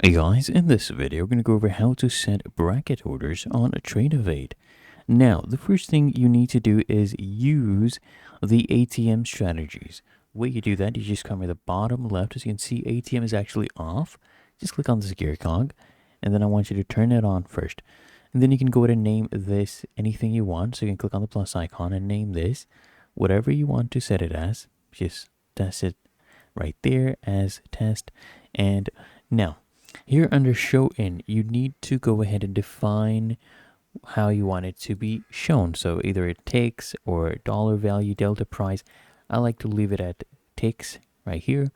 Hey guys, in this video we're going to go over how to set bracket orders on Tradovate. Now, the first thing you need to do is use the ATM strategies. The way you do that, you just come to the bottom left. As you can see, ATM is actually off. Just click on this gear cog, and then I want you to turn it on first. And then you can go ahead and name this anything you want. So you can click on the plus icon and name this whatever you want to set it as. Just test it right there as test. And now, here under show in, you need to go ahead and define how you want it to be shown. So either it ticks or dollar value delta price. I like to leave it at ticks right here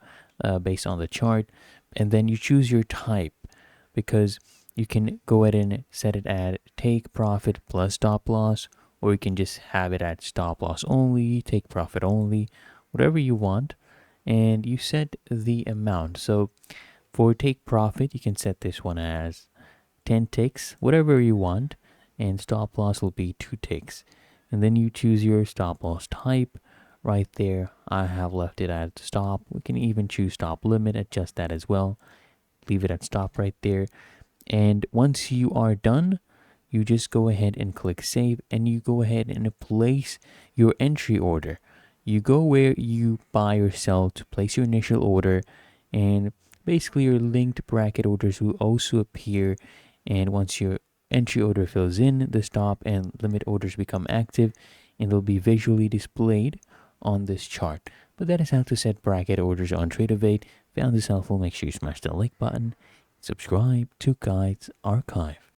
based on the chart. And then you choose your type because you can go ahead and set it at take profit plus stop loss, or you can just have it at stop loss only, take profit only, whatever you want. And you set the amount. So for take profit, you can set this one as 10 ticks, whatever you want, and stop loss will be 2 ticks. And then you choose your stop loss type right there. I have left it at stop. We can even choose stop limit, adjust that as well. Leave it at stop right there. And once you are done, you just go ahead and click save, and you go ahead and place your entry order. You go where you buy or sell to place your initial order, and basically your linked bracket orders will also appear. And once your entry order fills in, the stop and limit orders become active, and they'll be visually displayed on this chart. But that is how to set bracket orders on Tradovate. Found this helpful, make sure you smash the like button, subscribe to Guides Archive.